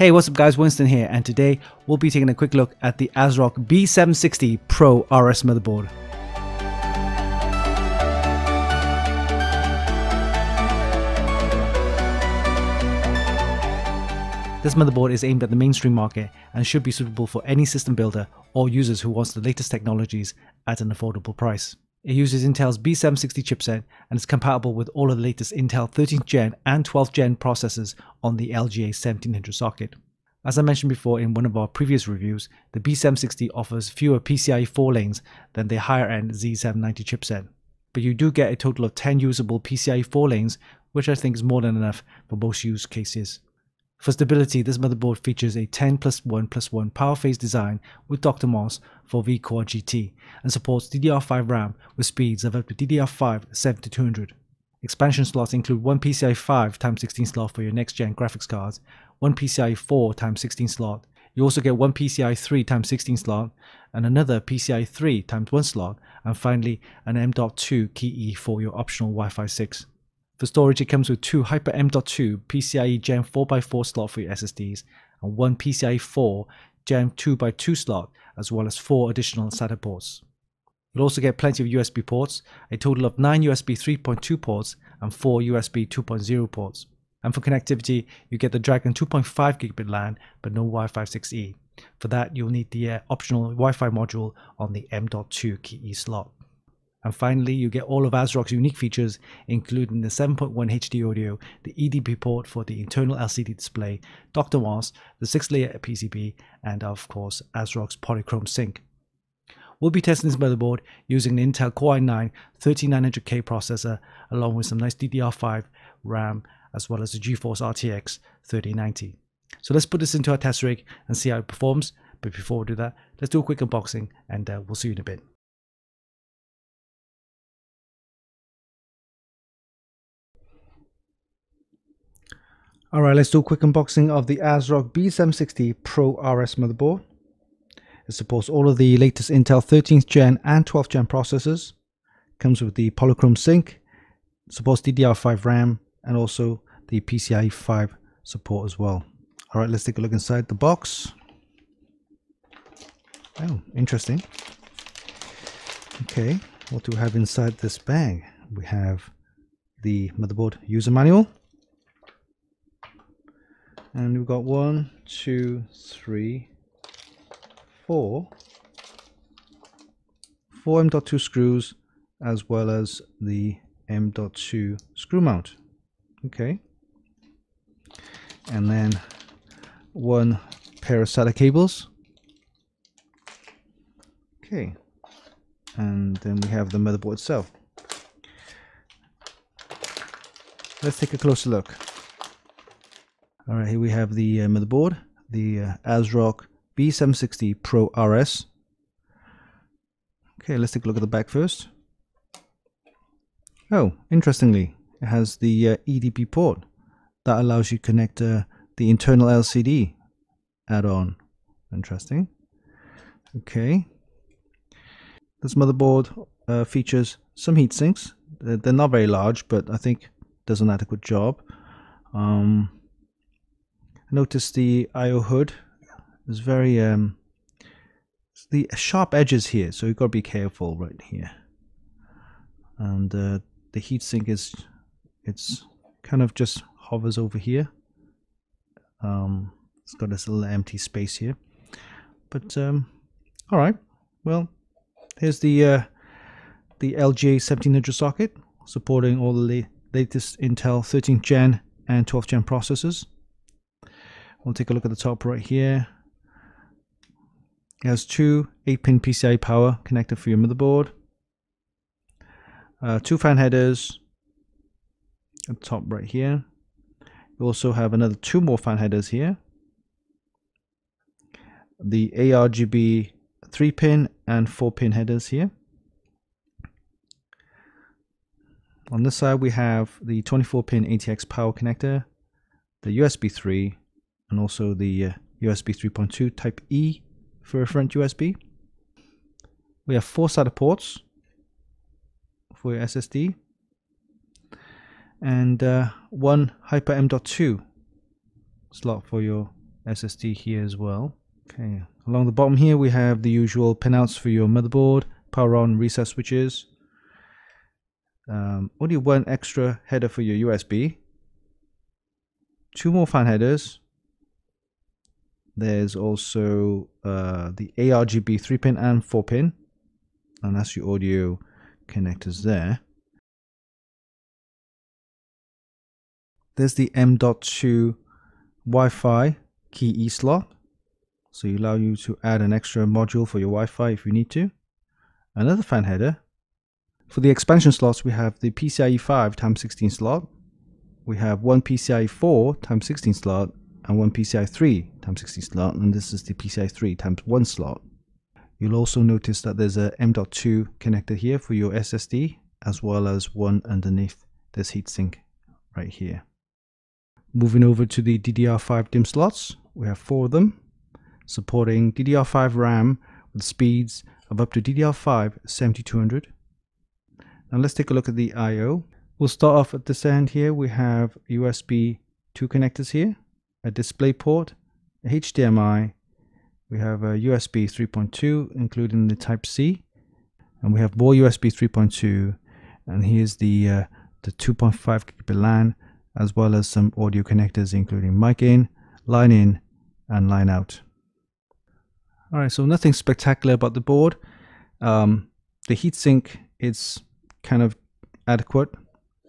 Hey, what's up guys, Winston here, and today we'll be taking a quick look at the ASRock B760 PRO RS motherboard. This motherboard is aimed at the mainstream market and should be suitable for any system builder or users who wants the latest technologies at an affordable price. It uses Intel's B760 chipset and is compatible with all of the latest Intel 13th gen and 12th gen processors on the LGA 1700 socket. As I mentioned before in one of our previous reviews, the B760 offers fewer PCIe 4 lanes than the higher end Z790 chipset, but you do get a total of 10 usable PCIe 4 lanes, which I think is more than enough for most use cases. For stability, this motherboard features a 10+1+1 power phase design with Dr. Moss for V-Core GT and supports DDR5 RAM with speeds of up to DDR5 7200. Expansion slots include one PCIe 5x16 slot for your next-gen graphics cards, one PCIe 4x16 slot. You also get one PCIe 3x16 slot and another PCIe 3x1 slot, and finally an M.2 key for your optional Wi-Fi 6. For storage, it comes with two Hyper M.2 PCIe Gen 4x4 slot for your SSDs and one PCIe 4 Gen 2x2 slot, as well as 4 additional SATA ports. You'll also get plenty of USB ports, a total of 9 USB 3.2 ports and 4 USB 2.0 ports. And for connectivity, you get the Dragon 2.5 gigabit LAN, but no Wi-Fi 6E. For that, you'll need the optional Wi-Fi module on the M.2 key slot. And finally, you get all of ASRock's unique features, including the 7.1 HD audio, the eDP port for the internal LCD display, Dr. Moss, the 6-layer PCB, and of course, ASRock's Polychrome Sync. We'll be testing this motherboard using an Intel Core i9 13900K processor, along with some nice DDR5 RAM, as well as the GeForce RTX 3090. So let's put this into our test rig and see how it performs. But before we do that, let's do a quick unboxing, and we'll see you in a bit. Alright, let's do a quick unboxing of the ASRock B760 PRO RS motherboard. It supports all of the latest Intel 13th gen and 12th gen processors. Comes with the Polychrome Sync, supports DDR5 RAM, and also the PCIe 5 support as well. Alright, let's take a look inside the box. Oh, interesting. Okay, what do we have inside this bag? We have the motherboard user manual. And we've got 1, 2, 3, 4 M.2 screws, as well as the M.2 screw mount. Okay. And then one pair of SATA cables. Okay. And then we have the motherboard itself. Let's take a closer look. Alright, here we have the motherboard, the ASRock B760 PRO RS. Okay, let's take a look at the back first. Oh, interestingly, it has the eDP port that allows you to connect the internal LCD add-on. Interesting. Okay. This motherboard features some heat sinks. They're not very large, but I think does an adequate job. Notice the I/O hood is very the sharp edges here, so you've got to be careful right here. And the heatsink it's kind of just hovers over here. It's got this little empty space here, but all right. Well, here's the LGA 1700 socket supporting all the latest Intel 13th gen and 12th gen processors. We'll take a look at the top right here. It has two 8-pin PCIe power connector for your motherboard. 2 fan headers at the top right here. You also have another 2 more fan headers here. The ARGB 3-pin and 4-pin headers here. On this side we have the 24-pin ATX power connector, the USB 3, and also the USB 3.2 Type E for a front USB. We have 4 SATA ports for your SSD, and one Hyper M.2 slot for your SSD here as well. Okay, along the bottom here we have the usual pinouts for your motherboard, power on, reset switches. Only one extra header for your USB. 2 more fan headers. There's also the ARGB 3-pin and 4-pin, and that's your audio connectors there. There's the M.2 Wi-Fi key E slot, so it allows you to add an extra module for your Wi-Fi if you need to. Another fan header. For the expansion slots, we have the PCIe 5x16 slot. We have one PCIe 4x16 slot and one PCIe 3x16 slot, and this is the PCIe 3x1 slot. You'll also notice that there's a M.2 connector here for your SSD, as well as one underneath this heatsink right here. Moving over to the DDR5 DIMM slots, we have 4 of them, supporting DDR5 RAM with speeds of up to DDR5 7200. Now let's take a look at the I/O. We'll start off at this end here. We have USB 2 connectors here, a display port, a HDMI, we have a USB 3.2 including the Type-C, and we have more USB 3.2, and here's the 2.5 gigabit LAN, as well as some audio connectors including mic in, and line out. Alright, so nothing spectacular about the board. The heatsink is kind of adequate,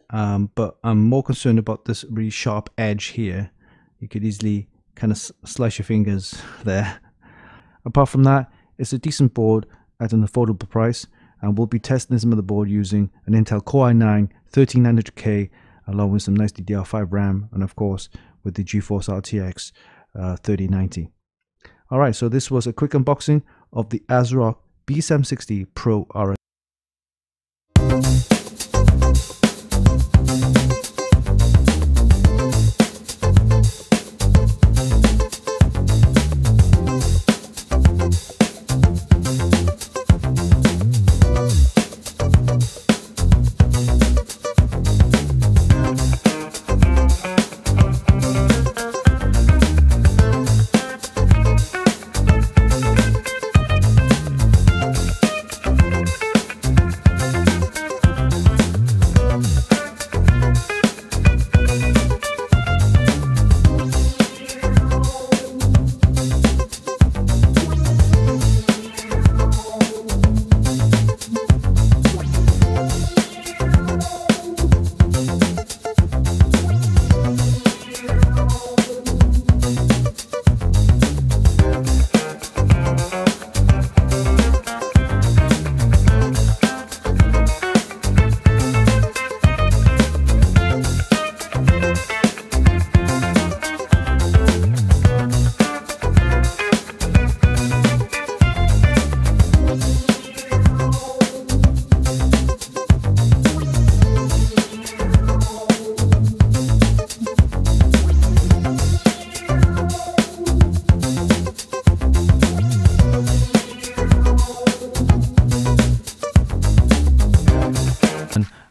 but I'm more concerned about this really sharp edge here. You could easily kind of slice your fingers there. Apart from that, it's a decent board at an affordable price, and we'll be testing this motherboard using an Intel Core i9 13900K along with some nice DDR5 RAM, and of course with the GeForce RTX 3090. Alright, so this was a quick unboxing of the ASRock B760 PRO RS.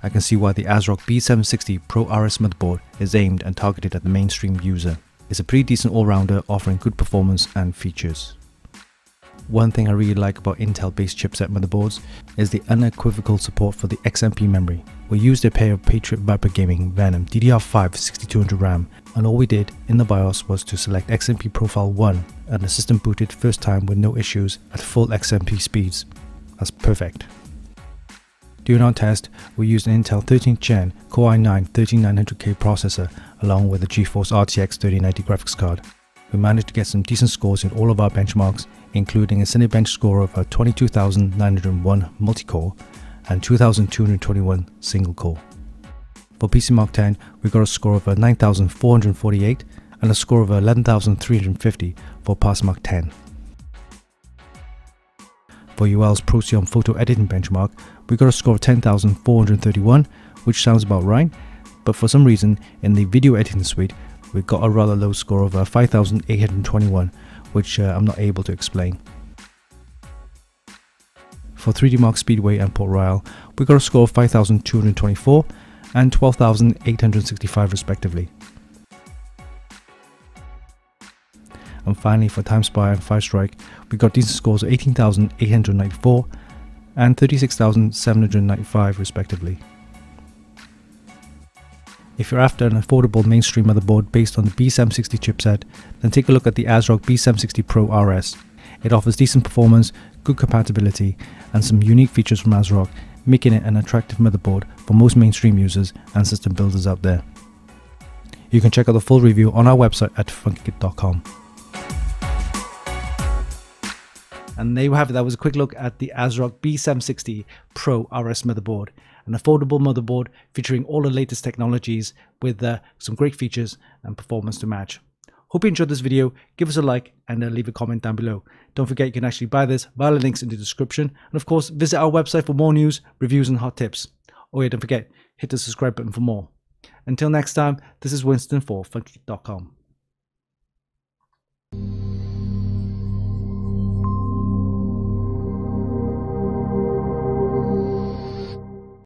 I can see why the ASRock B760 PRO RS motherboard is aimed and targeted at the mainstream user. It's a pretty decent all-rounder, offering good performance and features. One thing I really like about Intel-based chipset motherboards is the unequivocal support for the XMP memory. We used a pair of Patriot Viper Gaming Venom DDR5 6200 RAM, and all we did in the BIOS was to select XMP Profile 1, and the system booted first time with no issues at full XMP speeds. That's perfect. During our test, we used an Intel 13th Gen Core i9 13900K processor along with a GeForce RTX 3090 graphics card. We managed to get some decent scores in all of our benchmarks, including a Cinebench score of 22,901 multi-core and 2,221 single-core. For PC Mark 10, we got a score of 9,448 and a score of 11,350 for Pass Mark 10. For UL's Procyon photo editing benchmark, we got a score of 10,431, which sounds about right, but for some reason in the video editing suite, we got a rather low score of 5,821, which I'm not able to explain. For 3D Mark Speedway and Port Royal, we got a score of 5,224 and 12,865 respectively. And finally, for TimeSpy and 5Strike, we got decent scores of 18,894 and 36,795 respectively. If you're after an affordable mainstream motherboard based on the B760 chipset, then take a look at the ASRock B760 PRO RS. It offers decent performance, good compatibility, and some unique features from ASRock, making it an attractive motherboard for most mainstream users and system builders out there. You can check out the full review on our website at funkykit.com. And there you have it. That was a quick look at the ASRock B760 PRO RS motherboard, an affordable motherboard featuring all the latest technologies with some great features and performance to match. Hope you enjoyed this video. Give us a like and leave a comment down below. Don't forget you can actually buy this via the links in the description, and of course visit our website for more news, reviews and hot tips. Oh yeah, don't forget, hit the subscribe button for more. Until next time, this is Winston for Funkykit.com.